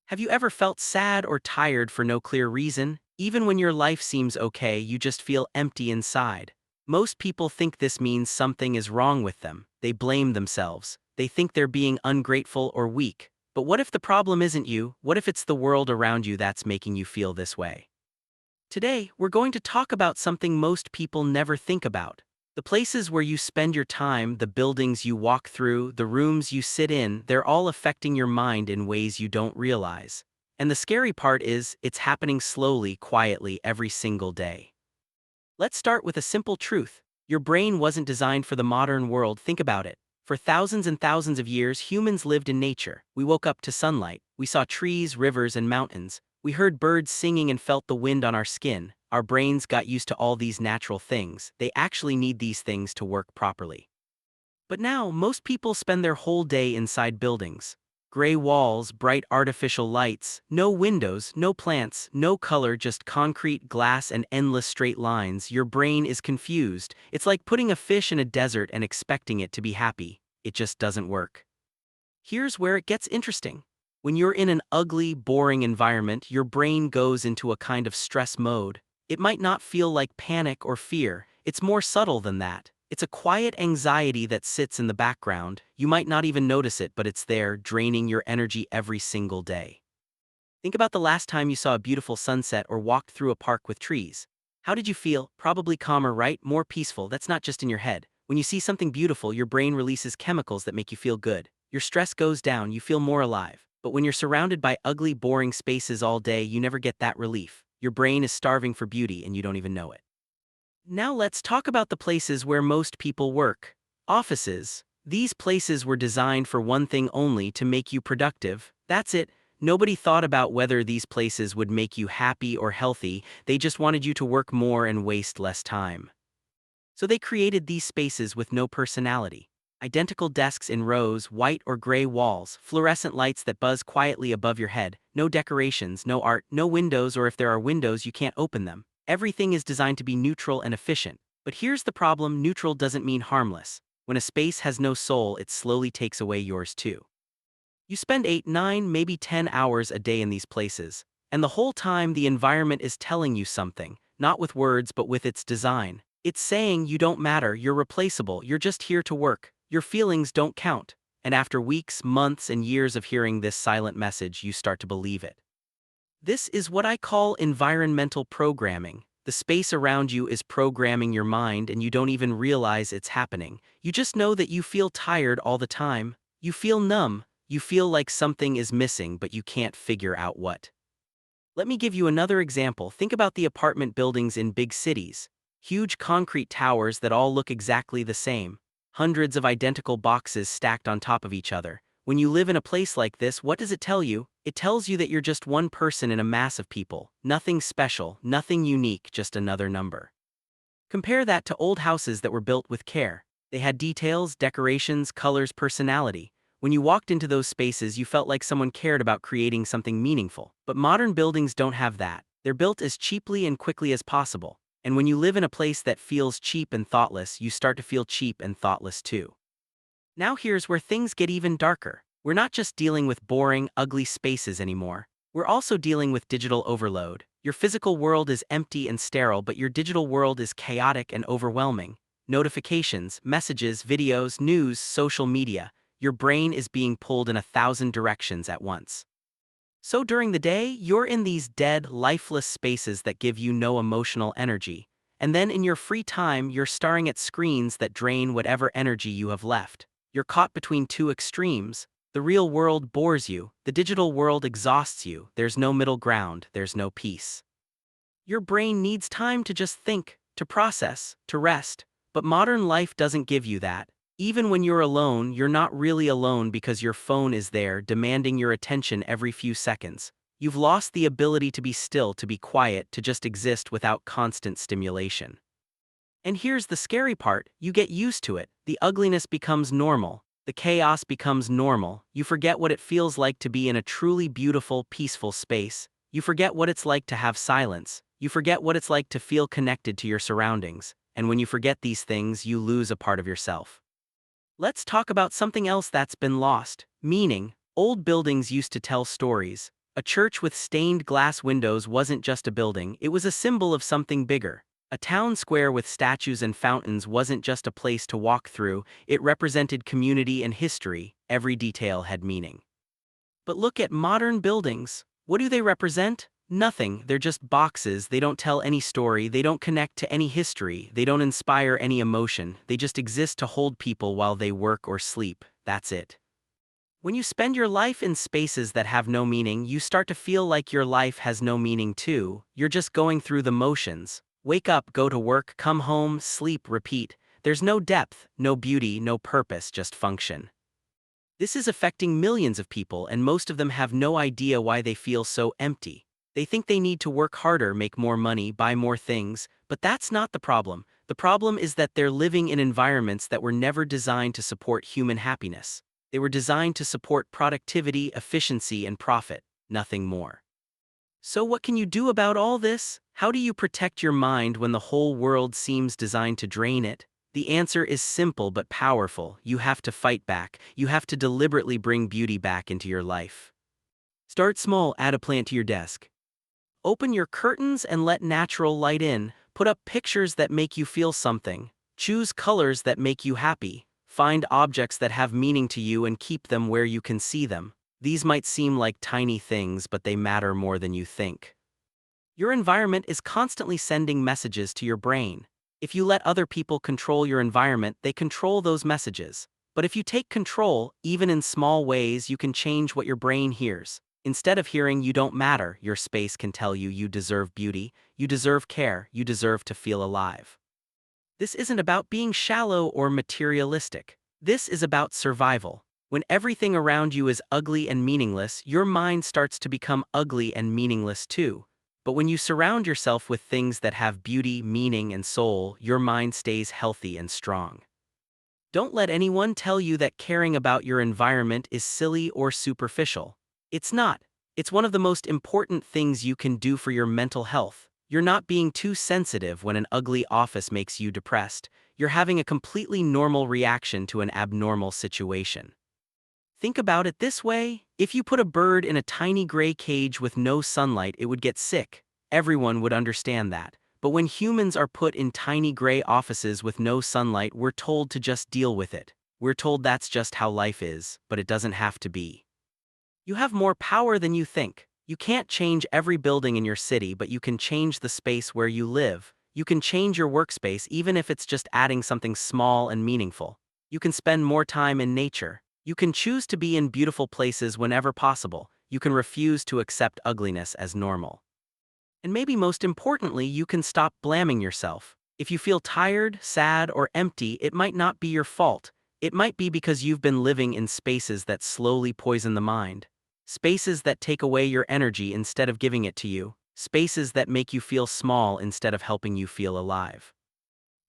Have you ever felt sad or tired for no clear reason? Even when your life seems okay, you just feel empty inside. Most people think this means something is wrong with them. They blame themselves. They think they're being ungrateful or weak. But what if the problem isn't you? What if it's the world around you that's making you feel this way? Today, we're going to talk about something most people never think about. The places where you spend your time, the buildings you walk through, the rooms you sit in, they're all affecting your mind in ways you don't realize. And the scary part is, it's happening slowly, quietly, every single day. Let's start with a simple truth. Your brain wasn't designed for the modern world. Think about it. For thousands and thousands of years, humans lived in nature. We woke up to sunlight. We saw trees, rivers, and mountains. We heard birds singing and felt the wind on our skin. Our brains got used to all these natural things. They actually need these things to work properly. But now, most people spend their whole day inside buildings. Gray walls, bright artificial lights, no windows, no plants, no color, just concrete, glass, and endless straight lines. Your brain is confused. It's like putting a fish in a desert and expecting it to be happy. It just doesn't work. Here's where it gets interesting. When you're in an ugly, boring environment, your brain goes into a kind of stress mode. It might not feel like panic or fear. It's more subtle than that. It's a quiet anxiety that sits in the background. You might not even notice it, but it's there, draining your energy every single day. Think about the last time you saw a beautiful sunset or walked through a park with trees. How did you feel? Probably calmer, right? More peaceful. That's not just in your head. When you see something beautiful, your brain releases chemicals that make you feel good. Your stress goes down, you feel more alive. But when you're surrounded by ugly, boring spaces all day, you never get that relief. Your brain is starving for beauty and you don't even know it. Now let's talk about the places where most people work. Offices. These places were designed for one thing only: to make you productive. That's it. Nobody thought about whether these places would make you happy or healthy. They just wanted you to work more and waste less time. So they created these spaces with no personality. Identical desks in rows, white or gray walls, fluorescent lights that buzz quietly above your head, no decorations, no art, no windows, or if there are windows, you can't open them. Everything is designed to be neutral and efficient. But here's the problem: neutral doesn't mean harmless. When a space has no soul, it slowly takes away yours too. You spend 8, 9, maybe 10 hours a day in these places, and the whole time the environment is telling you something, not with words but with its design. It's saying you don't matter, you're replaceable, you're just here to work, your feelings don't count. And after weeks, months, and years of hearing this silent message, you start to believe it. This is what I call environmental programming. The space around you is programming your mind and you don't even realize it's happening. You just know that you feel tired all the time. You feel numb. You feel like something is missing, but you can't figure out what. Let me give you another example. Think about the apartment buildings in big cities. Huge concrete towers that all look exactly the same. Hundreds of identical boxes stacked on top of each other. When you live in a place like this, what does it tell you? It tells you that you're just one person in a mass of people. Nothing special, nothing unique, just another number. Compare that to old houses that were built with care. They had details, decorations, colors, personality. When you walked into those spaces, you felt like someone cared about creating something meaningful. But modern buildings don't have that. They're built as cheaply and quickly as possible. And when you live in a place that feels cheap and thoughtless, you start to feel cheap and thoughtless too. Now here's where things get even darker. We're not just dealing with boring, ugly spaces anymore. We're also dealing with digital overload. Your physical world is empty and sterile, but your digital world is chaotic and overwhelming. Notifications, messages, videos, news, social media. Your brain is being pulled in 1,000 directions at once. So during the day, you're in these dead, lifeless spaces that give you no emotional energy. And then in your free time, you're staring at screens that drain whatever energy you have left. You're caught between two extremes. The real world bores you, the digital world exhausts you. There's no middle ground, there's no peace. Your brain needs time to just think, to process, to rest. But modern life doesn't give you that. Even when you're alone, you're not really alone because your phone is there, demanding your attention every few seconds. You've lost the ability to be still, to be quiet, to just exist without constant stimulation. And here's the scary part: you get used to it. The ugliness becomes normal. The chaos becomes normal. You forget what it feels like to be in a truly beautiful, peaceful space. You forget what it's like to have silence. You forget what it's like to feel connected to your surroundings. And when you forget these things, you lose a part of yourself. Let's talk about something else that's been lost: meaning. Old buildings used to tell stories. A church with stained glass windows wasn't just a building, it was a symbol of something bigger. A town square with statues and fountains wasn't just a place to walk through, it represented community and history. Every detail had meaning. But look at modern buildings. What do they represent? Nothing. They're just boxes. They don't tell any story. They don't connect to any history. They don't inspire any emotion. They just exist to hold people while they work or sleep. That's it. When you spend your life in spaces that have no meaning, you start to feel like your life has no meaning too. You're just going through the motions. Wake up, go to work, come home, sleep, repeat. There's no depth, no beauty, no purpose, just function. This is affecting millions of people, and most of them have no idea why they feel so empty. They think they need to work harder, make more money, buy more things, but that's not the problem. The problem is that they're living in environments that were never designed to support human happiness. They were designed to support productivity, efficiency, and profit, nothing more. So what can you do about all this? How do you protect your mind when the whole world seems designed to drain it? The answer is simple but powerful. You have to fight back. You have to deliberately bring beauty back into your life. Start small, add a plant to your desk. Open your curtains and let natural light in. Put up pictures that make you feel something. Choose colors that make you happy. Find objects that have meaning to you and keep them where you can see them. These might seem like tiny things, but they matter more than you think. Your environment is constantly sending messages to your brain. If you let other people control your environment, they control those messages. But if you take control, even in small ways, you can change what your brain hears. Instead of hearing "you don't matter," your space can tell you "you deserve beauty, you deserve care, you deserve to feel alive." This isn't about being shallow or materialistic. This is about survival. When everything around you is ugly and meaningless, your mind starts to become ugly and meaningless too. But when you surround yourself with things that have beauty, meaning, and soul, your mind stays healthy and strong. Don't let anyone tell you that caring about your environment is silly or superficial. It's not. It's one of the most important things you can do for your mental health. You're not being too sensitive when an ugly office makes you depressed. You're having a completely normal reaction to an abnormal situation. Think about it this way: if you put a bird in a tiny gray cage with no sunlight, it would get sick. Everyone would understand that. But when humans are put in tiny gray offices with no sunlight, we're told to just deal with it. We're told that's just how life is, but it doesn't have to be. You have more power than you think. You can't change every building in your city, but you can change the space where you live. You can change your workspace even if it's just adding something small and meaningful. You can spend more time in nature. You can choose to be in beautiful places whenever possible. You can refuse to accept ugliness as normal. And maybe most importantly, you can stop blaming yourself. If you feel tired, sad, or empty, it might not be your fault. It might be because you've been living in spaces that slowly poison the mind. Spaces that take away your energy instead of giving it to you. Spaces that make you feel small instead of helping you feel alive.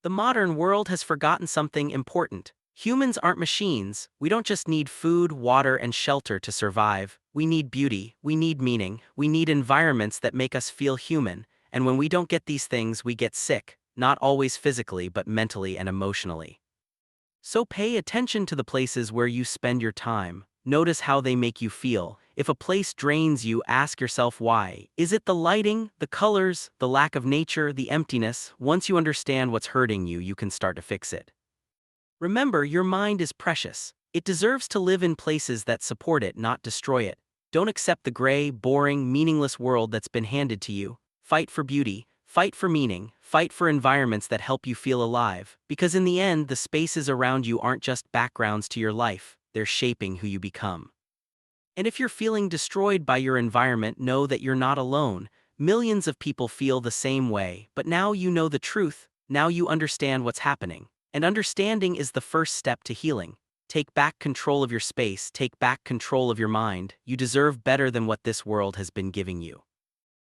The modern world has forgotten something important. Humans aren't machines. We don't just need food, water, and shelter to survive. We need beauty, we need meaning, we need environments that make us feel human. And when we don't get these things, we get sick, not always physically, but mentally and emotionally. So pay attention to the places where you spend your time. Notice how they make you feel. If a place drains you, ask yourself why. Is it the lighting, the colors, the lack of nature, the emptiness? Once you understand what's hurting you, you can start to fix it. Remember, your mind is precious. It deserves to live in places that support it, not destroy it. Don't accept the gray, boring, meaningless world that's been handed to you. Fight for beauty, fight for meaning, fight for environments that help you feel alive. Because in the end, the spaces around you aren't just backgrounds to your life, they're shaping who you become. And if you're feeling destroyed by your environment, know that you're not alone. Millions of people feel the same way, but now you know the truth. Now you understand what's happening. And understanding is the first step to healing. Take back control of your space, take back control of your mind. You deserve better than what this world has been giving you.